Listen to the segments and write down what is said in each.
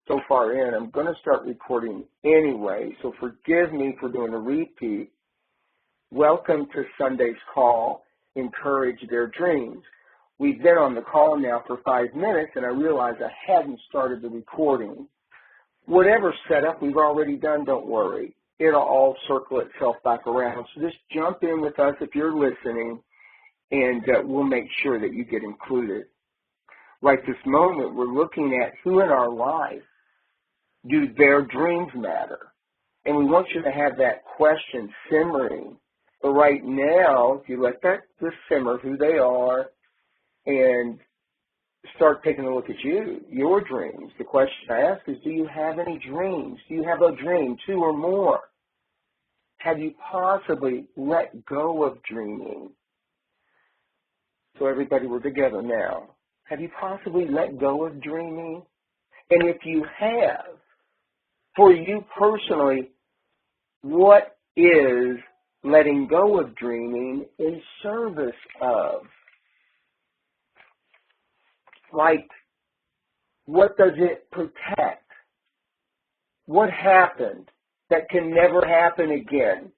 so far in, I'm going to start recording anyway, so forgive me for doing a repeat. Welcome to Sunday's call, Encourage Their Dreams. We've been on the call now for 5 minutes, and I realized I hadn't started the recording. Whatever setup we've already done, don't worry. It'll all circle itself back around. So just jump in with us if you're listening, and we'll make sure that you get included. Right this moment, we're looking at who in our life do their dreams matter. And we want you to have that question simmering. But right now, if you let that just simmer, who they are, and start taking a look at you, your dreams. The question I ask is, do you have any dreams? Do you have a dream, 2 or more? Have you possibly let go of dreaming? So everybody, we're together now. Have you possibly let go of dreaming? And if you have, for you personally, what is letting go of dreaming in service of? Like, what does it protect? What happened that can never happen again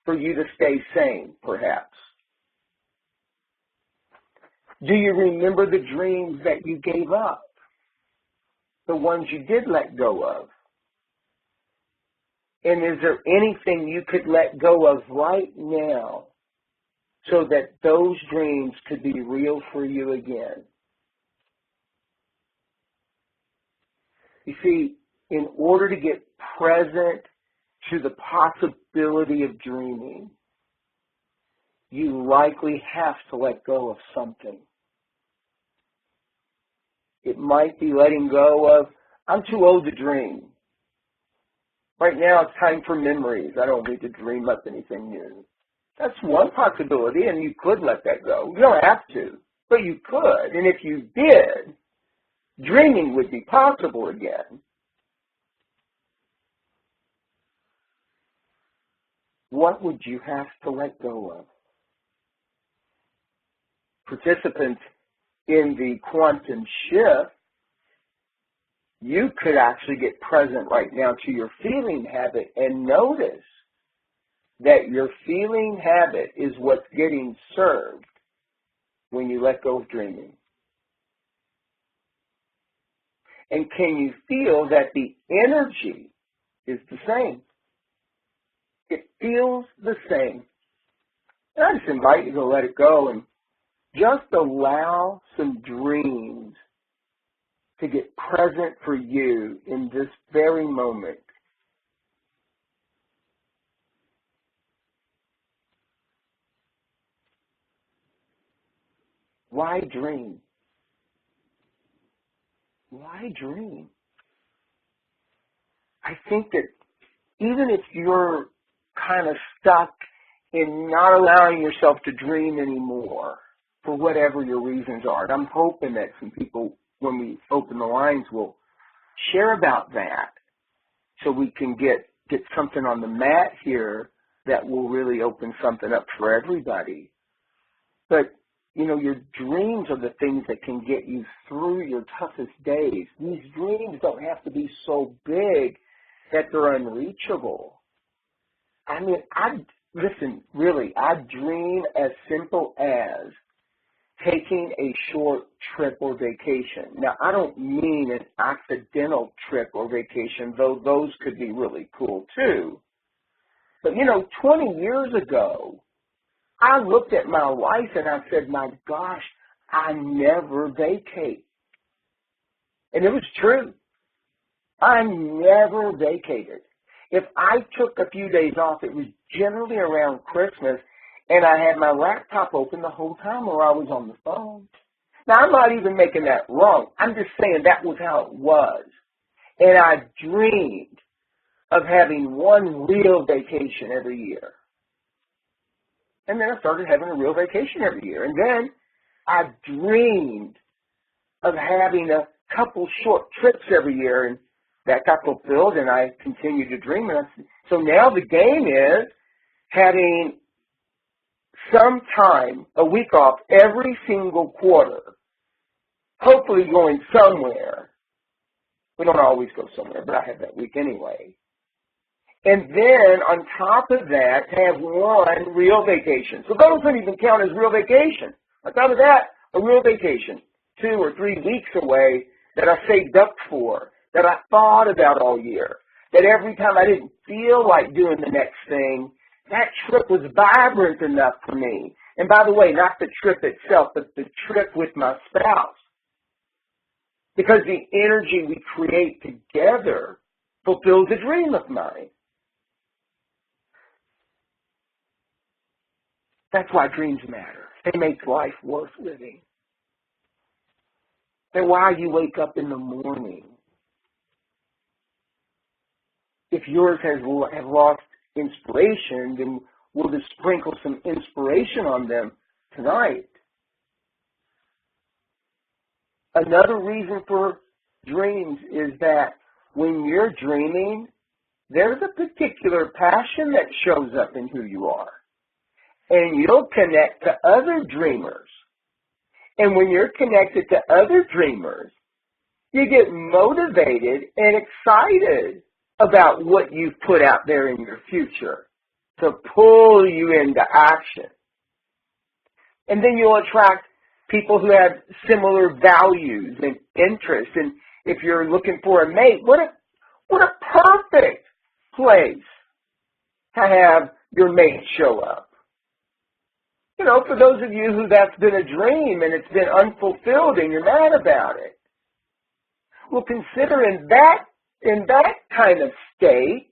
for you to stay sane, perhaps? Do you remember the dreams that you gave up? The ones you did let go of? And is there anything you could let go of right now so that those dreams could be real for you again? You see, in order to get present to the possibility of dreaming, you likely have to let go of something. It might be letting go of, I'm too old to dream. Right now it's time for memories. I don't need to dream up anything new. That's one possibility, and you could let that go. You don't have to, but you could. And if you did, dreaming would be possible again. What would you have to let go of? Participants in the quantum shift, you could actually get present right now to your feeling habit and notice that your feeling habit is what's getting served when you let go of dreaming. And can you feel that the energy is the same? It feels the same. And I just invite you to let it go and just allow some dreams to get present for you in this very moment. Why dream? Why dream? I think that even if you're kind of stuck in not allowing yourself to dream anymore, for whatever your reasons are, and I'm hoping that some people, when we open the lines, will share about that so we can get something on the mat here that will really open something up for everybody. But you know, your dreams are the things that can get you through your toughest days. These dreams don't have to be so big that they're unreachable. I mean, listen, really, I dream as simple as taking a short trip or vacation. Now, I don't mean an accidental trip or vacation, though those could be really cool too. But, 20 years ago, I looked at my life and I said, my gosh, I never vacate. And it was true. I never vacated. If I took a few days off, it was generally around Christmas, and I had my laptop open the whole time or I was on the phone. Now, I'm not even making that wrong. I'm just saying that was how it was. And I dreamed of having one real vacation every year. And then I started having a real vacation every year. And then I dreamed of having a couple short trips every year, and that got fulfilled, and I continued to dream. So now the game is having some time, a week off every single quarter, hopefully going somewhere We don't always go somewhere, but I have that week anyway. And then on top of that, have one real vacation. So those don't even count as real vacation. On top of that, a real vacation, 2 or 3 weeks away that I saved up for, that I thought about all year, that every time I didn't feel like doing the next thing, that trip was vibrant enough for me. And by the way, not the trip itself, but the trip with my spouse. Because the energy we create together fulfills a dream of mine. That's why dreams matter. They make life worth living. They're why you wake up in the morning. If yours have lost inspiration, then we'll just sprinkle some inspiration on them tonight. Another reason for dreams is that when you're dreaming, there's a particular passion that shows up in who you are. And you'll connect to other dreamers. And when you're connected to other dreamers, you get motivated and excited about what you've put out there in your future to pull you into action. And then you'll attract people who have similar values and interests. And if you're looking for a mate, what a perfect place to have your mate show up. You know, for those of you who that's been a dream and it's been unfulfilled and you're mad about it. Well, consider in that kind of state,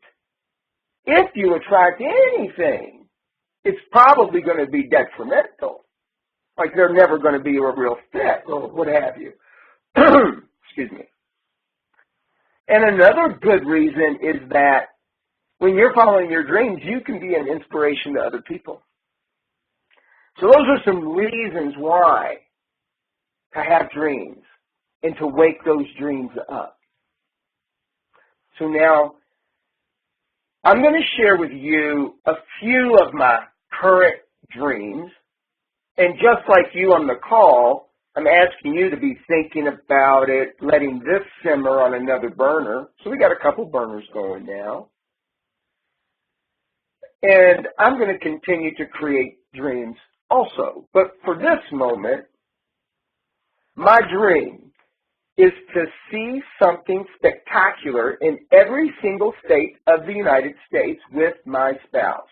if you attract anything, it's probably going to be detrimental. Like they're never going to be a real fit or what have you. Excuse me. And another good reason is that when you're following your dreams, you can be an inspiration to other people. So those are some reasons why to have dreams and to wake those dreams up. So now, I'm going to share with you a few of my current dreams. And just like you on the call, I'm asking you to be thinking about it, letting this simmer on another burner. So we got a couple burners going now. And I'm going to continue to create dreams also. But for this moment, my dream is to see something spectacular in every single state of the United States with my spouse.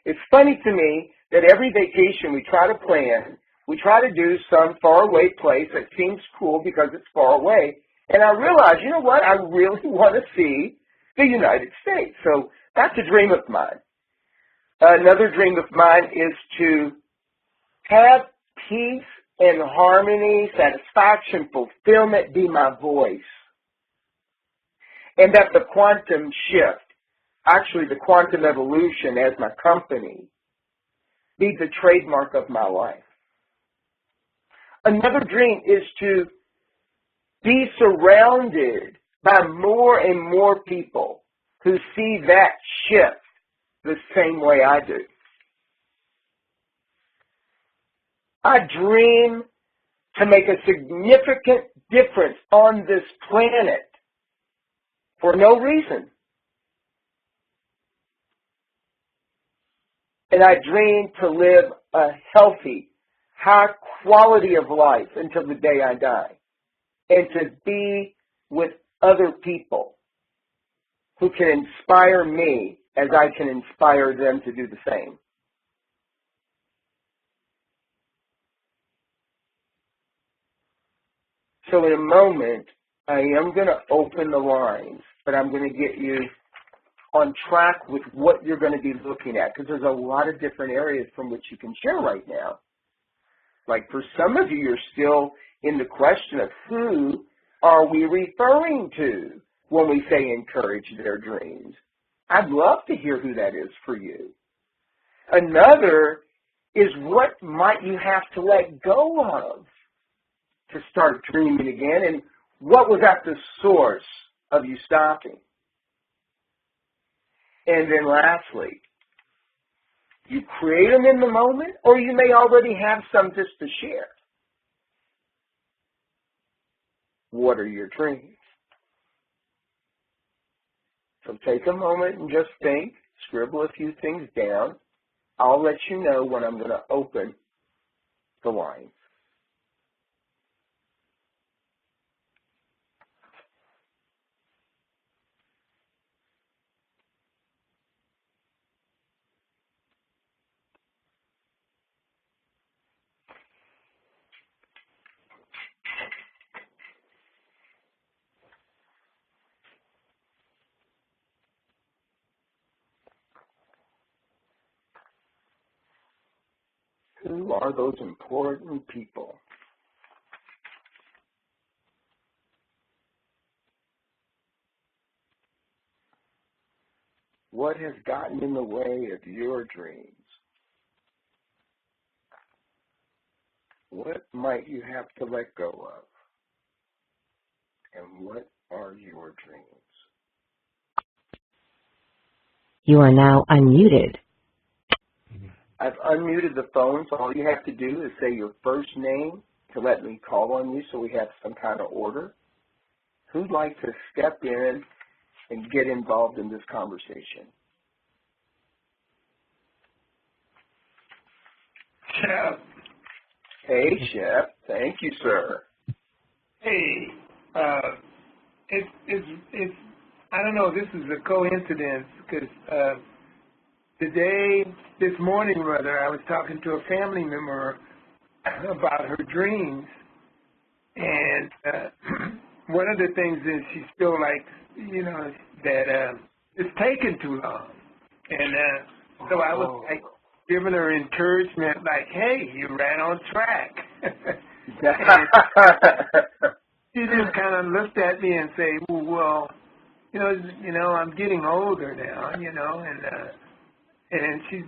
It's funny to me that every vacation we try to plan, we try to do some faraway place that seems cool because it's far away. And I realize, you know what, I really want to see the United States. So that's a dream of mine. Another dream of mine is to have peace and harmony, satisfaction, fulfillment be my voice. And that the quantum shift, actually the quantum evolution as my company, be the trademark of my life. Another dream is to be surrounded by more and more people who see that shift the same way I do. I dream to make a significant difference on this planet for no reason. And I dream to live a healthy, high quality of life until the day I die. And to be with other people who can inspire me as I can inspire them to do the same. So in a moment, I am going to open the lines, but I'm going to get you on track with what you're going to be looking at, because there's a lot of different areas from which you can share right now. Like for some of you, you're still in the question of who are we referring to when we say encourage their dreams. I'd love to hear who that is for you. Another is what might you have to let go of to start dreaming again, and what was at the source of you stopping? And then lastly, you create them in the moment, or you may already have some just to share. What are your dreams? So take a moment and just think, scribble a few things down. I'll let you know when I'm going to open the lines. Who are those important people? What has gotten in the way of your dreams? What might you have to let go of? And what are your dreams? You are now unmuted. I've unmuted the phone, so all you have to do is say your first name to let me call on you so we have some kind of order. Who'd like to step in and get involved in this conversation? Shep. Hey, Shep. Thank you, sir. Hey, it's. I don't know. This is a coincidence because this morning, rather, I was talking to a family member about her dreams, and one of the things is she still likes, that it's taken too long, and so I was like giving her encouragement, like, "Hey, you're right on track." She just kind of looked at me and say, "Well, I'm getting older now, and she's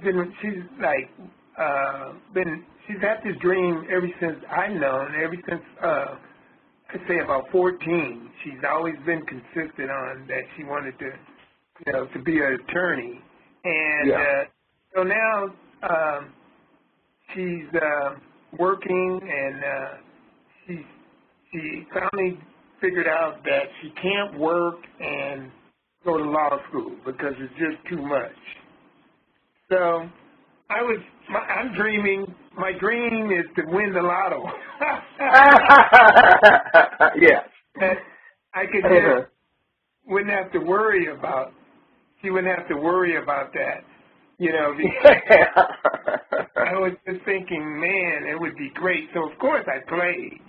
had this dream ever since I've known, ever since I'd say about 14. She's always been consistent on that she wanted to be an attorney, and so now she's working, and she finally figured out that she can't work and go to law school because it's just too much. So I'm dreaming. My dream is to win the lotto. Yeah. That I could wouldn't have to worry about. She wouldn't have to worry about that. Because I was just thinking, man, it would be great. So of course I played.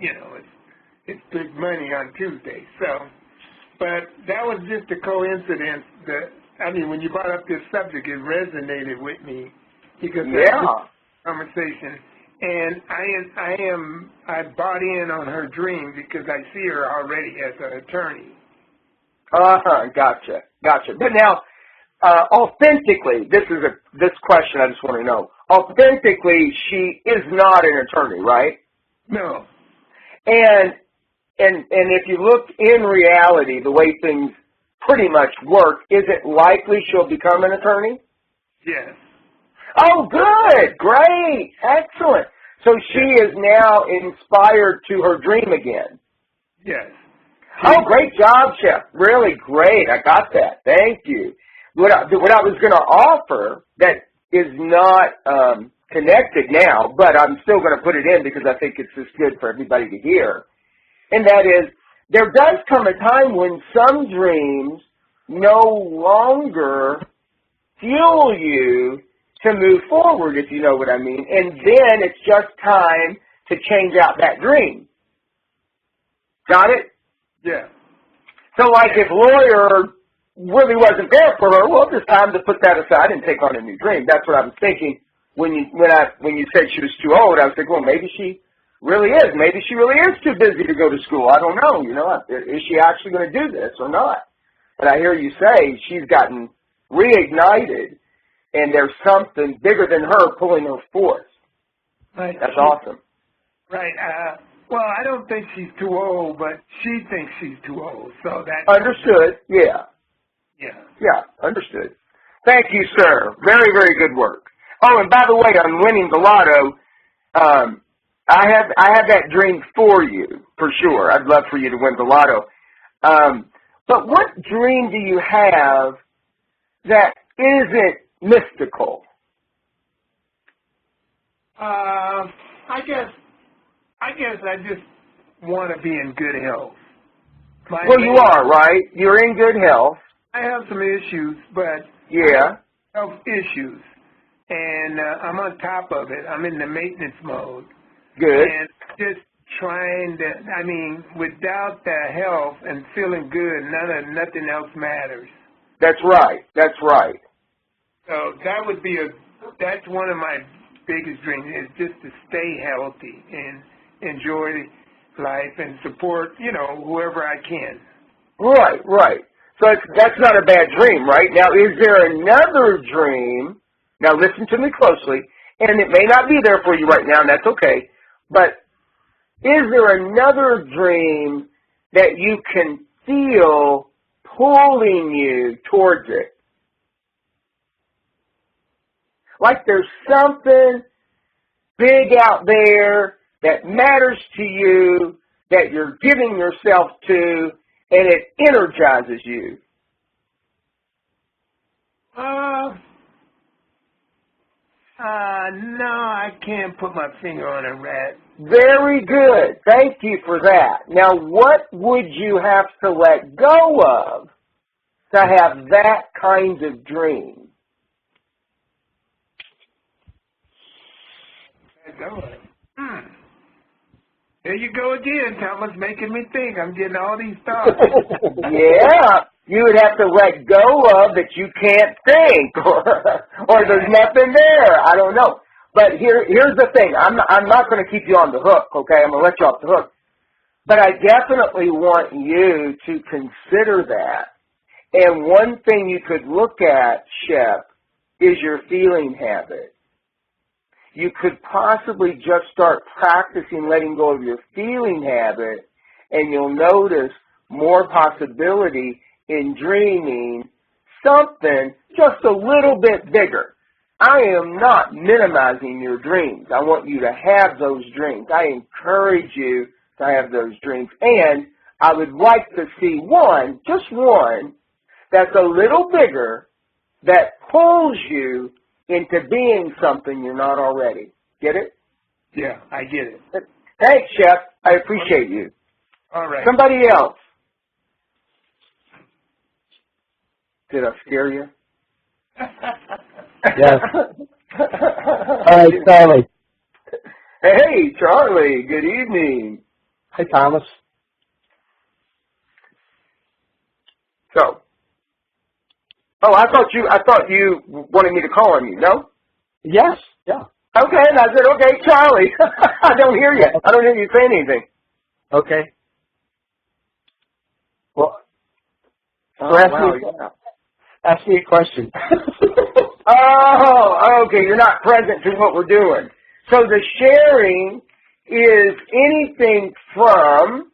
It's big money on Tuesday. So, but that was just a coincidence. When you brought up this subject, it resonated with me because conversation, and I bought in on her dream because I see her already as an attorney. Gotcha. But now, authentically, this question I just want to know. Authentically, she is not an attorney, right? No. And if you look in reality, the way things pretty much work, is it likely she'll become an attorney? Yes. Oh, good. Great. Excellent. So she is now inspired to her dream again. Yes. Oh, great job, Chef. Really great. I got that. Thank you. What I was going to offer that is not connected now, but I'm still going to put it in because I think it's just good for everybody to hear. And that is, there does come a time when some dreams no longer fuel you to move forward, if you know what I mean. And then it's just time to change out that dream. Got it? Yeah. So like if lawyer really wasn't there for her, well, it's time to put that aside and take on a new dream. That's what I was thinking when you said she was too old. I was thinking, well, maybe she really is. Maybe she really is too busy to go to school. I don't know. Is she actually going to do this or not? But I hear you say she's gotten reignited, and there's something bigger than her pulling her forth. Right. That's awesome. Right. Well, I don't think she's too old, but she thinks she's too old. So that Understood. Yeah. Yeah, understood. Thank you, sir. Very, very good work. Oh, and by the way, on winning the lotto, I have that dream for you, for sure. I'd love for you to win the lotto. But what dream do you have that isn't mystical? I guess I just want to be in good health. Well, you are, right? You're in good health. I have some issues, but yeah, health issues, and I'm on top of it. I'm in the maintenance mode. Good. And just trying to, I mean, without the health and feeling good, nothing else matters. That's right. That's right. So that would be that's one of my biggest dreams, is just to stay healthy and enjoy life and support, whoever I can. Right, right. So that's not a bad dream, right? Now, is there another dream? Now, listen to me closely, and it may not be there for you right now, and that's okay. But is there another dream that you can feel pulling you towards it? Like there's something big out there that matters to you, that you're giving yourself to, and it energizes you. No, I can't put my finger on it, Rat. Very good. Thank you for that. Now, what would you have to let go of to have that kind of dream? Let go of it. There you go again, Thomas, making me think. I'm getting all these thoughts. Yeah. You would have to let go of that you can't think, or there's nothing there. I don't know. But here's the thing. I'm not going to keep you on the hook, okay? I'm going to let you off the hook. But I definitely want you to consider that. And one thing you could look at, Shep, is your feeling habit. You could possibly just start practicing letting go of your feeling habit, and you'll notice more possibility in dreaming something just a little bit bigger. I am not minimizing your dreams. I want you to have those dreams. I encourage you to have those dreams. And I would like to see one, just one, that's a little bigger, that pulls you into being something you're not already. Get it? Yeah, I get it. Thanks, Chef. I appreciate you. All right. Somebody else. Did I scare you? Yes. All right, Charlie. Hey, Charlie. Good evening. Hi, Thomas. So, I thought you wanted me to call on you. No? Yes. Yeah. Okay, and I said, okay, Charlie. I don't hear you. I don't hear you say anything. Okay. Well, ask me a question. Oh, okay. You're not present to what we're doing. So the sharing is anything from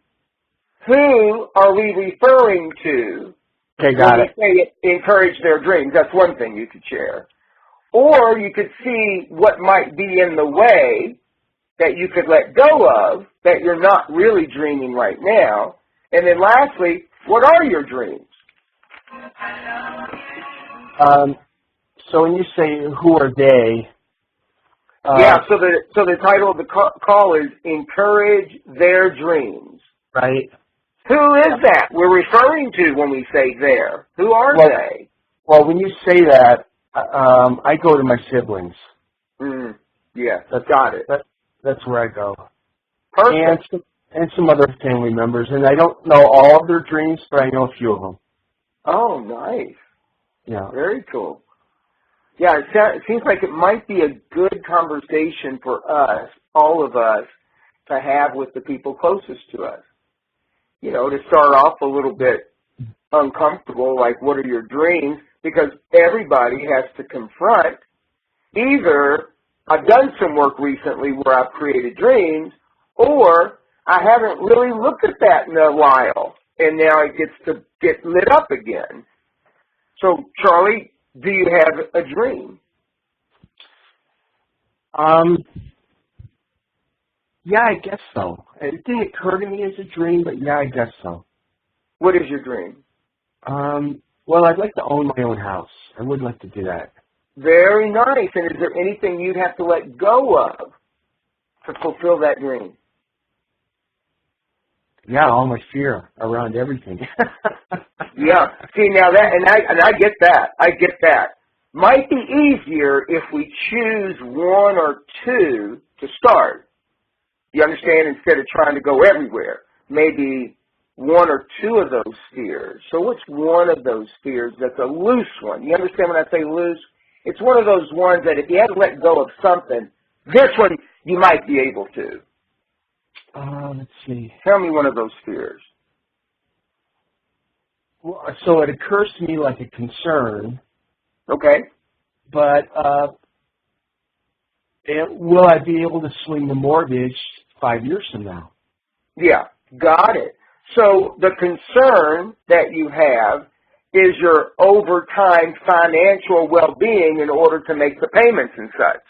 who are we referring to? Okay, got it. When we say encourage their dreams, that's one thing you could share. Or you could see what might be in the way that you could let go of that you're not really dreaming right now. And then lastly, what are your dreams? So when you say who are they? So the title of the call is Encourage Their Dreams. Right. Who is that we're referring to when we say there? Who are they? Well, when you say that, I go to my siblings. Yeah, got it. That's where I go. Perfect. And some other family members. And I don't know all of their dreams, but I know a few of them. Oh, nice. Yeah. Very cool. Yeah, it seems like it might be a good conversation for us, all of us, to have with the people closest to us. You know, to start off a little bit uncomfortable, like what are your dreams? Because everybody has to confront either I've done some work recently where I've created dreams, or I haven't really looked at that in a while, and now it gets to get lit up again. So, Charlie, do you have a dream? Yeah, I guess so. It didn't occur to me as a dream, but yeah, I guess so. What is your dream? Well, I'd like to own my own house. I would like to do that. Very nice. And is there anything you'd have to let go of to fulfill that dream? Yeah, all my fear around everything. Yeah. See, now that, and I get that. I get that. Might be easier if we choose one or two to start. You understand? Instead of trying to go everywhere. Maybe one or two of those fears. So what's one of those fears that's a loose one? You understand when I say loose? It's one of those ones that if you had to let go of something, this one you might be able to. Let's see. Tell me one of those fears. Well, so it occurs to me like a concern. Okay. But will I be able to swing the mortgage 5 years from now? Yeah, got it. So the concern that you have is your over time financial well-being in order to make the payments and such.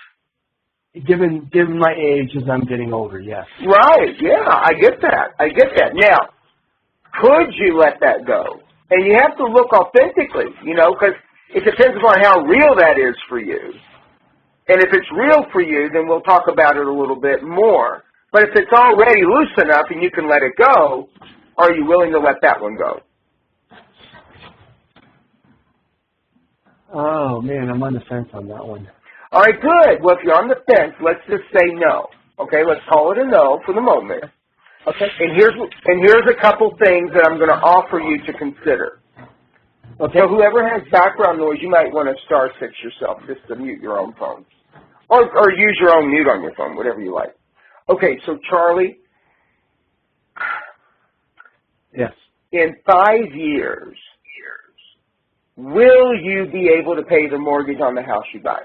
Given my age as I'm getting older, yes. Right, yeah, I get that. I get that. Now, could you let that go? And you have to look authentically, because it depends upon how real that is for you. And if it's real for you, then we'll talk about it a little bit more. But if it's already loose enough and you can let it go, are you willing to let that one go? Oh, man, I'm on the fence on that one. All right, good. Well, if you're on the fence, let's just say no. Okay, let's call it a no for the moment. Okay. And here's a couple things that I'm going to offer you to consider. Okay. So whoever has background noise, you might want to *6 yourself just to mute your own phone. Or use your own mute on your phone, whatever you like. Okay, so Charlie. Yes. In 5 years, will you be able to pay the mortgage on the house you buy?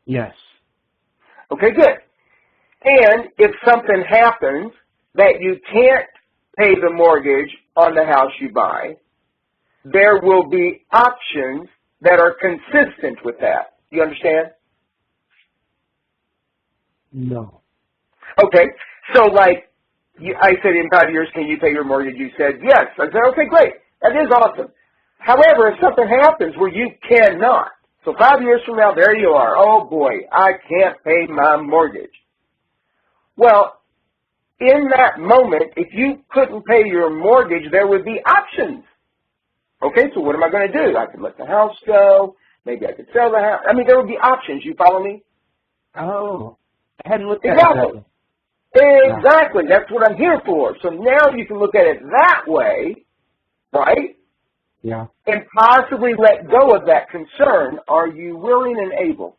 Yes. Okay, good. And if something happens that you can't pay the mortgage on the house you buy, there will be options that are consistent with that. You understand? No. Okay. So, like, I said, in 5 years, can you pay your mortgage? You said, yes. I said, okay, great. That is awesome. However, if something happens where you cannot, so 5 years from now, there you are. Oh, boy, I can't pay my mortgage. Well, in that moment, if you couldn't pay your mortgage, there would be options. Okay, so what am I going to do? I could let the house go. Maybe I could sell the house. I mean, there would be options. You follow me? Oh, I hadn't looked at Exactly. it. Exactly. That's what I'm here for. So now you can look at it that way, right? Yeah. And possibly let go of that concern. Are you willing and able?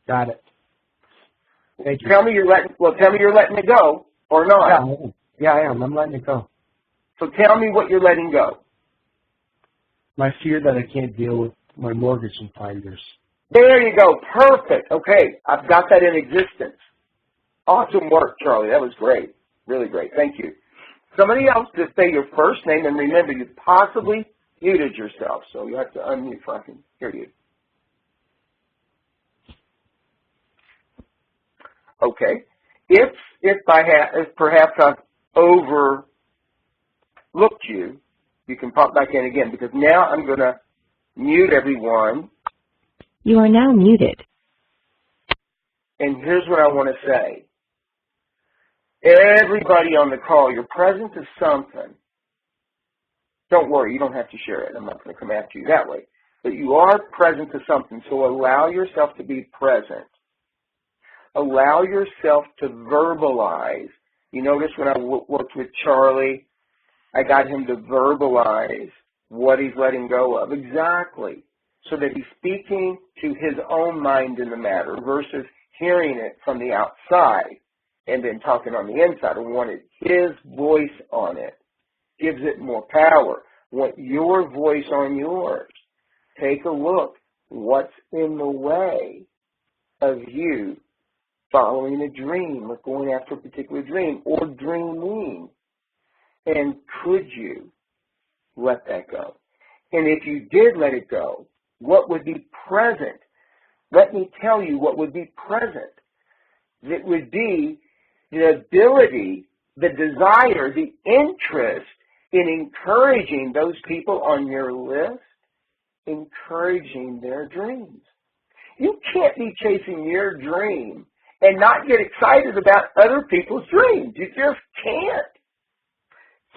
Got it. Thank you. Tell me you're letting it go or not. Yeah, I am. I'm letting it go. So tell me what you're letting go. My fear that I can't deal with my mortgage in 5 years. There you go. Perfect. Okay. I've got that in existence. Awesome work, Charlie. That was great. Really great. Thank you. Somebody else, just say your first name, and remember, you possibly muted yourself, so you have to unmute so I can hear you. Okay. If perhaps I've overlooked you, you can pop back in again, because now I'm going to mute everyone. You are now muted. And here's what I want to say. Everybody on the call, you're present to something. Don't worry, you don't have to share it. I'm not going to come after you that way. But you are present to something, so allow yourself to be present. Allow yourself to verbalize. You notice when I worked with Charlie, I got him to verbalize what he's letting go of. Exactly. So that he's speaking to his own mind in the matter versus hearing it from the outside and then talking on the inside. I wanted his voice on it. Gives it more power. Want your voice on yours. Take a look. What's in the way of you following a dream or going after a particular dream or dreaming? And could you let that go? And if you did let it go, what would be present? Let me tell you what would be present. It would be the ability the desire, the interest in encouraging those people on your list, encouraging their dreams. You can't be chasing your dream and not get excited about other people's dreams. You just can't.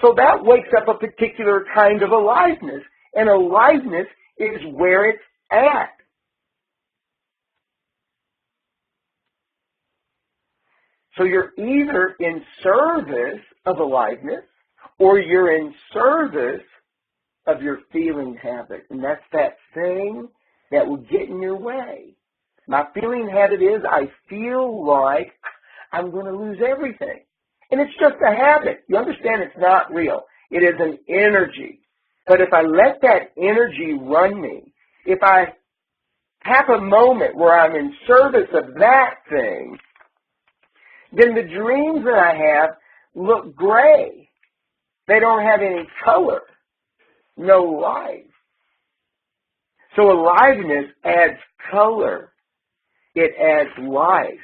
So that wakes up a particular kind of aliveness, and aliveness is where it's at. So you're either in service of aliveness or you're in service of your feeling habit. And that's that thing that will get in your way. My feeling habit is I feel like I'm going to lose everything. And it's just a habit. You understand it's not real. It is an energy. But if I let that energy run me, if I have a moment where I'm in service of that thing, then the dreams that I have look gray. They don't have any color, no life. So aliveness adds color. It adds life.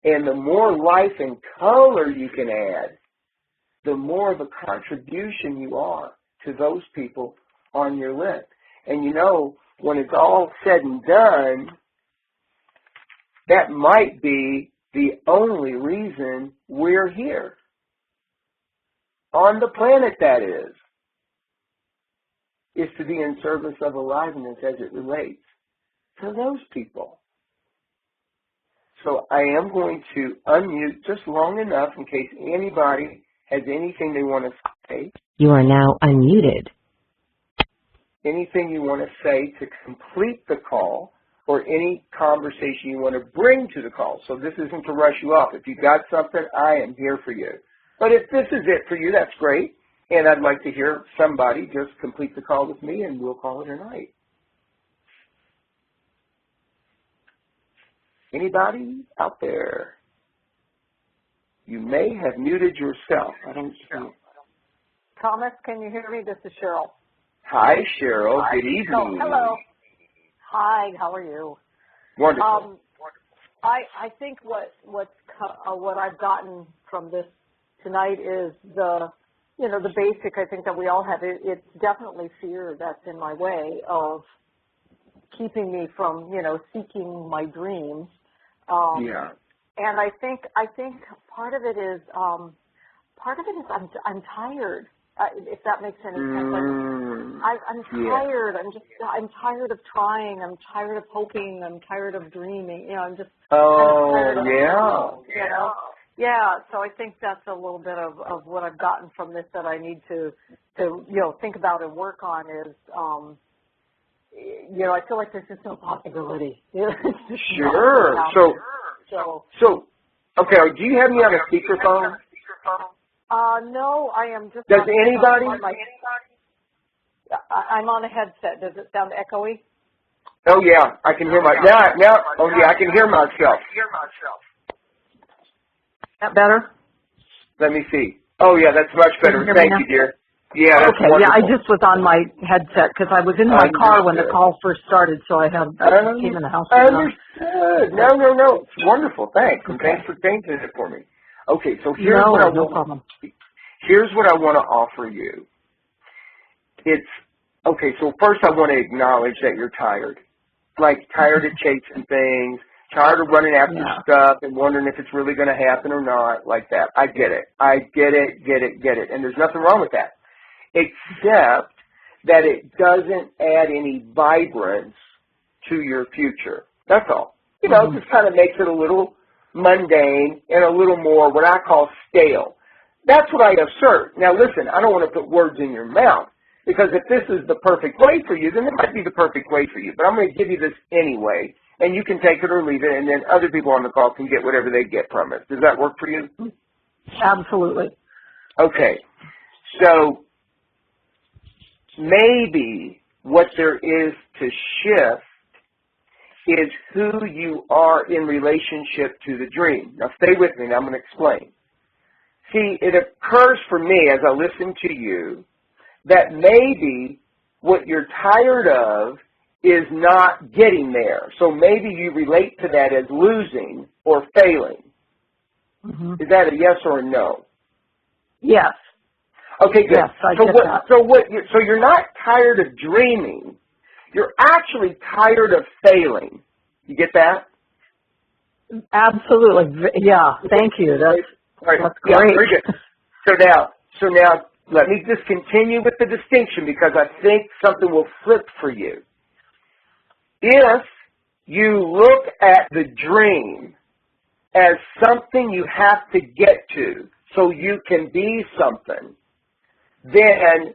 And the more life and color you can add, the more of a contribution you are to those people on your list. And you know, when it's all said and done, that might be the only reason we're here. On the planet, that is to be in service of aliveness as it relates to those people. So I am going to unmute just long enough in case anybody has anything they want to say. You are now unmuted. Anything you want to say to complete the call, or any conversation you want to bring to the call. So this isn't to rush you off. If you got something, I am here for you. But if this is it for you, that's great. And I'd like to hear somebody just complete the call with me, and we'll call it a night. Anybody out there? You may have muted yourself. I don't know. Thomas, can you hear me? This is Cheryl. Hi, Cheryl. Good evening. Oh, hello. Hi, how are you? Wonderful. I think what I've gotten from this tonight is the basic, I think, that we all have. It's definitely fear that's in my way of keeping me from, seeking my dreams. Yeah. And I think part of it is I'm tired. If that makes any sense. I'm tired. Yeah. I'm tired of trying. I'm tired of hoping. I'm tired of dreaming. I'm just. Oh, yeah. Yeah. So I think that's a little bit of what I've gotten from this that I need to think about and work on is. I feel like there's just no possibility. Sure. So, okay. Do you have me on a speakerphone? No, I am just. Does anybody? I'm on a headset. Does it sound echoey? Oh yeah, I can hear I can hear myself. That better? Let me see. Oh yeah, that's much better. Thank you, dear. Yeah, that's okay. Wonderful. Yeah, I just was on my headset because I was in my car when the call first started, so I came in the house. Understood. No. It's wonderful. Thanks. And thanks for changing it for me. Okay, so here's what I want to offer you. So first I want to acknowledge that you're tired. Like tired of chasing things, tired of running after stuff and wondering if it's really going to happen or not, like that. I get it. And there's nothing wrong with that. Except that it doesn't add any vibrance to your future. That's all. It just kind of makes it a little mundane and a little more what I call stale. That's what I assert. Now listen, I don't want to put words in your mouth, because if this is the perfect way for you, then it might be the perfect way for you. But I'm going to give you this anyway, and you can take it or leave it, and then other people on the call can get whatever they get from it. Does that work for you? Absolutely. Okay. So maybe what there is to shift is who you are in relationship to the dream. Now stay with me, and I'm going to explain. See, it occurs for me as I listen to you that maybe what you're tired of is not getting there. So maybe you relate to that as losing or failing. Mm-hmm. Is that a yes or a no? Yes. Okay, good. Yes, I get that. So you're not tired of dreaming. You're actually tired of failing. You get that? Absolutely. Yeah. Thank you. That's great. Yeah, very good. So now, let me just continue with the distinction because I think something will flip for you. If you look at the dream as something you have to get to so you can be something, then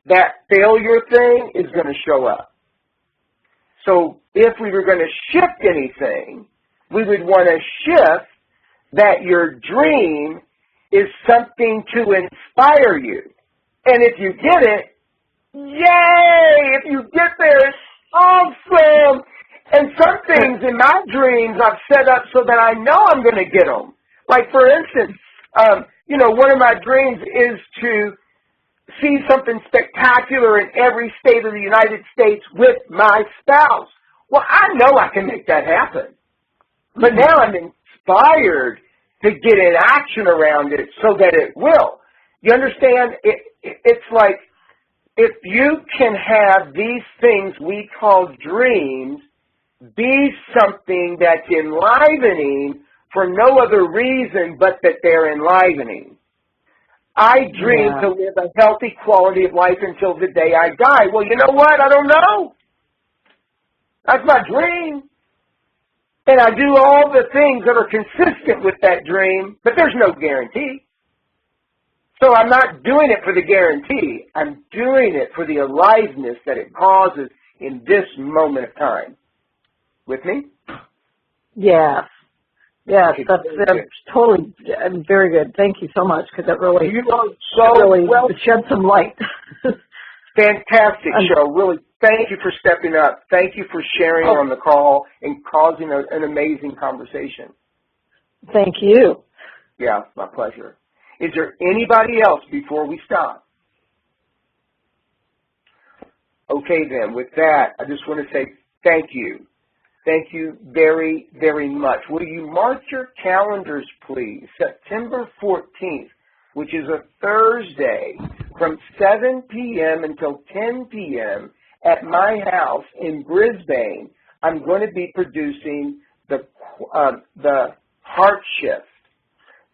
that failure thing is going to show up. So if we were going to shift anything, we would want to shift that your dream is something to inspire you. And if you get it, yay! If you get there, it's awesome! And some things in my dreams I've set up so that I know I'm going to get them. Like, for instance, one of my dreams is to see something spectacular in every state of the United States with my spouse. Well, I know I can make that happen. But now I'm inspired to get in action around it so that it will. You understand? It's like if you can have these things we call dreams be something that's enlivening for no other reason but that they're enlivening. I dream to live a healthy quality of life until the day I die. Well, you know what? I don't know. That's my dream. And I do all the things that are consistent with that dream, but there's no guarantee. So I'm not doing it for the guarantee. I'm doing it for the aliveness that it causes in this moment of time. With me? Yes. Yes, Okay, that's totally very good. Thank you so much because that really, shed some light. Fantastic show. Really, thank you for stepping up. Thank you for sharing on the call and causing an amazing conversation. Thank you. Yeah, my pleasure. Is there anybody else before we stop? Okay, then. With that, I just want to say thank you. Thank you very, very much. Will you mark your calendars, please? September 14th, which is a Thursday, from 7 p.m. until 10 p.m. at my house in Brisbane, I'm going to be producing the Heart Shift.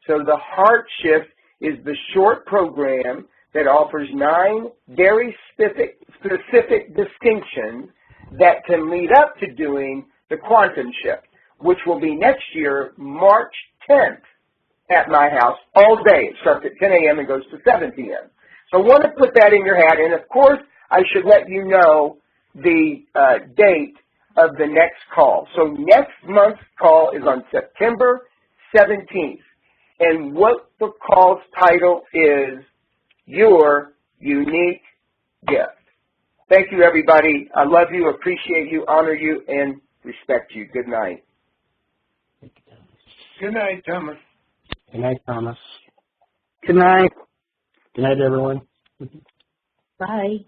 So the Heart Shift is the short program that offers 9 very specific distinctions that can lead up to doing the Quantum Shift, which will be next year, March 10th, at my house, all day. It starts at 10 a.m. and goes to 7 p.m. So I want to put that in your hat, and of course, I should let you know the date of the next call. So next month's call is on September 17th, and what the call's title is, Your Unique Gift. Thank you, everybody. I love you, appreciate you, honor you, and respect you. Good night. Good night, Thomas. Good night, Thomas. Good night. Good night, everyone. Bye.